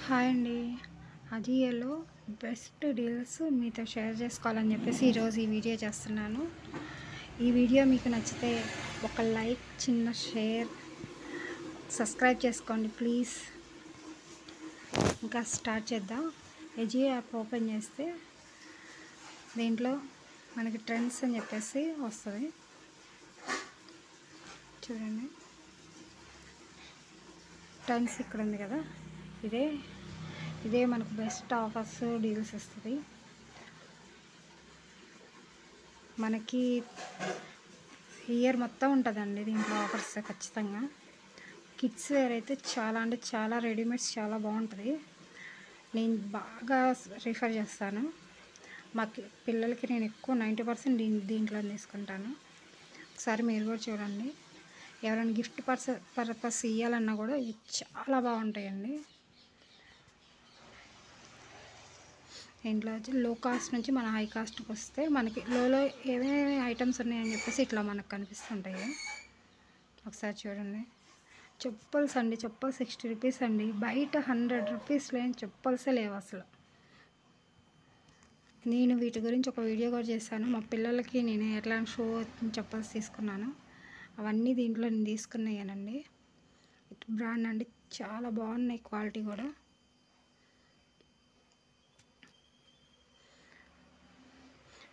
Hi అండి. అజియోలో best deals మీతో share చేసుకోవాలని చెప్పేసి ఈరోజు ఈ వీడియో చేస్తున్నాను. ఈ వీడియో మీకు నచ్చితే ఒక లైక్, చిన్న షేర్, సబ్స్క్రైబ్ చేసుకోండి ప్లీజ్. ఇంకా స్టార్ట్ చేద్దాం. అజియో యాప్ ఓపెన్ చేస్తే దీంట్లో మనకి ట్రెండ్స్ అని చెప్పేసి వస్తుంది. చూడండి, ట్రెండ్స్ ఇక్కడ ఉంది కదా, ఇదే మనకు బెస్ట్ ఆఫర్స్ డీల్స్ ఇస్తుంది. మనకి ఇయర్ మొత్తం ఉంటుందండి దీంట్లో ఆఫర్స్ ఖచ్చితంగా. కిడ్స్ వేర్ అయితే చాలా అంటే చాలా, రెడీమేడ్స్ చాలా బాగుంటుంది. నేను బాగా రిఫర్ చేస్తాను. మా పిల్లలకి నేను ఎక్కువ 90% దీంట్లో తీసుకుంటాను. ఒకసారి మీరు కూడా చూడండి. ఎవరైనా గిఫ్ట్ పర్పస్ ఇవ్వాలన్నా కూడా ఇవి చాలా బాగుంటాయండి. ఇంట్లో వచ్చి లో కాస్ట్ నుంచి మన హై కాస్ట్కి వస్తే మనకి లోలో ఏమేమి ఐటమ్స్ ఉన్నాయని చెప్పేసి ఇట్లా మనకు కనిపిస్తుంటాయి. ఒకసారి చూడండి. చెప్పల్స్ అండి, చెప్పల్స్ 60 రూపీస్ అండి. బయట 100 రూపీస్ లేని చెప్పల్సే లేవు అసలు. నేను వీటి గురించి ఒక వీడియో కూడా చేశాను. మా పిల్లలకి నేను ఎట్లాంటి షూ చెప్పల్స్ తీసుకున్నాను అవన్నీ దీంట్లో నేను తీసుకున్నాయనండి. బ్రాండ్ అండి, చాలా బాగున్నాయి, క్వాలిటీ కూడా.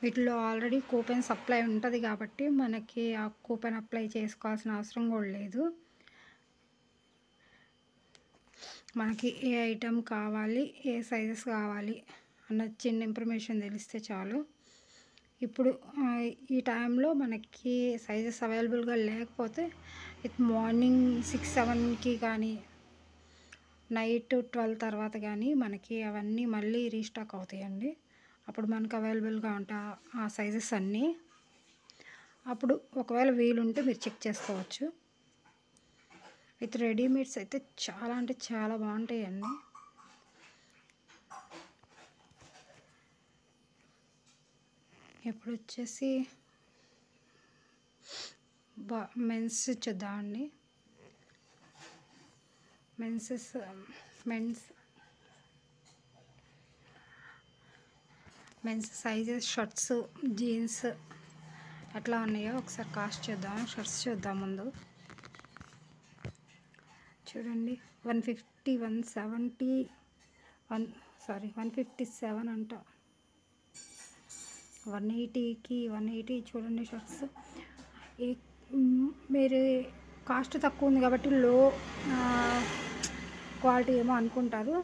వీటిలో ఆల్రెడీ కూపెన్ సప్లై ఉంటుంది కాబట్టి మనకి ఆ కూపెన్ అప్లై చేసుకోవాల్సిన అవసరం కూడా లేదు. మనకి ఏ ఐటెం కావాలి, ఏ సైజెస్ కావాలి అన్న చిన్న ఇన్ఫర్మేషన్ తెలిస్తే చాలు. ఇప్పుడు ఈ టైంలో మనకి సైజెస్ అవైలబుల్గా లేకపోతే మార్నింగ్ 6-7కి కానీ నైట్ 12 తర్వాత కానీ మనకి అవన్నీ మళ్ళీ రీస్టాక్ అవుతాయండి. అప్పుడు మనకు అవైలబుల్గా ఉంటాయి ఆ సైజెస్ అన్నీ. అప్పుడు ఒకవేళ వీలుంటే మీరు చెక్ చేసుకోవచ్చు. విత్ రెడీమేడ్స్ అయితే చాలా అంటే చాలా బాగుంటాయండి. ఇప్పుడు వచ్చేసి మెన్స్ చూద్దామండి. మెన్స్ సైజెస్, షర్ట్స్, జీన్స్ ఎట్లా ఉన్నాయో ఒకసారి కాస్ట్ చూద్దాం. షర్ట్స్ చూద్దాం ముందు. చూడండి, 150, 170, 157 అంట. 180కి 180 చూడండి షర్ట్స్. మీరు కాస్ట్ తక్కువ ఉంది కాబట్టి లో క్వాలిటీ ఏమో అనుకుంటారు.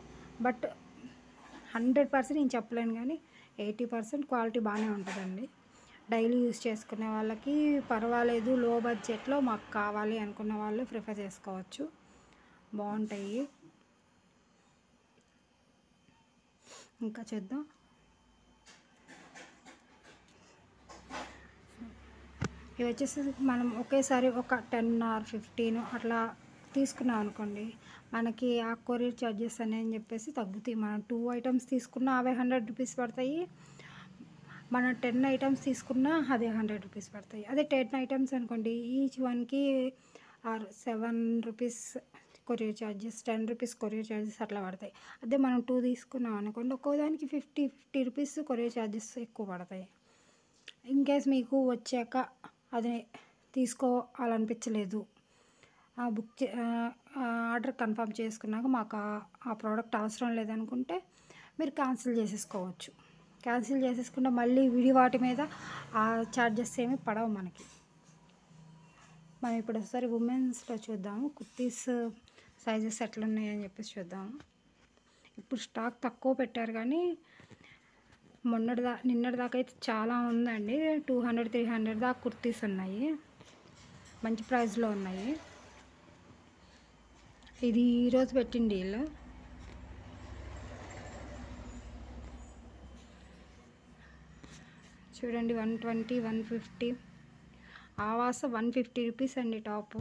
బట్ 100% నేను చెప్పలేను, కానీ 80% క్వాలిటీ బాగానే ఉంటుందండి. డైలీ యూజ్ చేసుకునే వాళ్ళకి పర్వాలేదు. లో బడ్జెట్లో మాకు కావాలి అనుకున్న వాళ్ళు ప్రిఫర్ చేసుకోవచ్చు. బాగుంటాయి. ఇంకా చూద్దాం. ఇవి వచ్చేసి మనం ఒకేసారి ఒక 10 or 15 అట్లా తీసుకున్నాం అనుకోండి, మనకి ఆ కొరియర్ ఛార్జెస్ అని చెప్పేసి తగ్గుతాయి. మనం 2 ఐటమ్స్ తీసుకున్నా అవే 100 రూపీస్ పడతాయి. మనం 10 ఐటమ్స్ తీసుకున్నా అదే 100 రూపీస్ పడతాయి. అదే 10 ఐటమ్స్ అనుకోండి, ఈచ్ వన్కి 7 rupees courier charges, 10 rupees courier charges అట్లా పడతాయి. అదే మనం 2 తీసుకున్నాం అనుకోండి, ఒక్కోదానికి 50 రూపీస్ కొరియర్ ఛార్జెస్ ఎక్కువ పడతాయి. ఇన్ కేస్ మీకు వచ్చాక అది తీసుకోవాలనిపించలేదు, ఆర్డర్ కన్ఫర్మ్ చేసుకున్నాక మాకు ఆ ప్రోడక్ట్ అవసరం లేదనుకుంటే మీరు క్యాన్సిల్ చేసేసుకోవచ్చు. క్యాన్సిల్ చేసేసుకుంటే మళ్ళీ వాటి మీద ఆ ఛార్జెస్ ఏమి పడవు మనకి. మనం ఇప్పుడు ఒకసారి ఉమెన్స్లో చూద్దాము. కుర్తీస్ సైజెస్ ఎట్లున్నాయని చెప్పేసి చూద్దాము. ఇప్పుడు స్టాక్ తక్కువ పెట్టారు, కానీ నిన్నటి దాకా అయితే చాలా ఉందండి. 200-300 దాకా కుర్తీస్ ఉన్నాయి, మంచి ప్రైస్లో ఉన్నాయి. ఇది ఈరోజు పెట్టిన డీల్. చూడండి, 120, 150. ఆవాస 150 రూపీస్ అండి టాప్.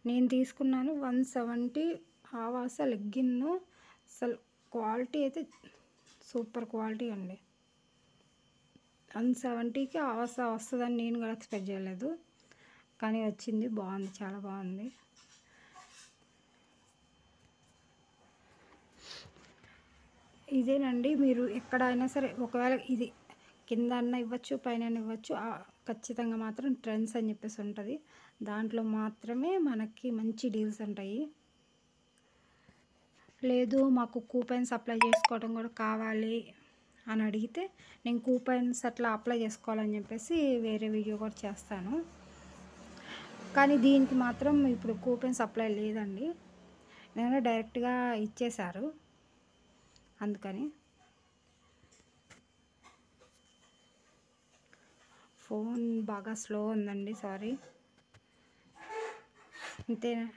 నేను తీసుకున్నాను 170. ఆవాస లెగ్గిన్ను అసలు క్వాలిటీ అయితే సూపర్ క్వాలిటీ అండి. 170కి ఆవాస వస్తుందని నేను కూడా ఎక్స్పెక్ట్ చేయలేదు, కానీ వచ్చింది. బాగుంది, చాలా బాగుంది. ఇదేనండి, మీరు ఎక్కడైనా సరే ఒకవేళ ఇది కింద అన్న ఇవ్వచ్చు, పైన ఇవ్వచ్చు. ఖచ్చితంగా మాత్రం ట్రెండ్స్ అని చెప్పేసి ఉంటుంది. దాంట్లో మాత్రమే మనకి మంచి డీల్స్ ఉంటాయి. లేదు మాకు కూపన్స్ అప్లై చేసుకోవడం కూడా కావాలి అని అడిగితే నేను కూపన్స్ అట్లా అప్లై చేసుకోవాలని చెప్పేసి వేరే వీడియో కూడా చేస్తాను. కానీ దీనికి మాత్రం ఇప్పుడు కూపన్స్ అప్లై లేదండి, నేను డైరెక్ట్గా ఇచ్చేశారు. అందుకని ఫోన్ బాగా స్లో ఉందండి, సారీ. అంతేనా?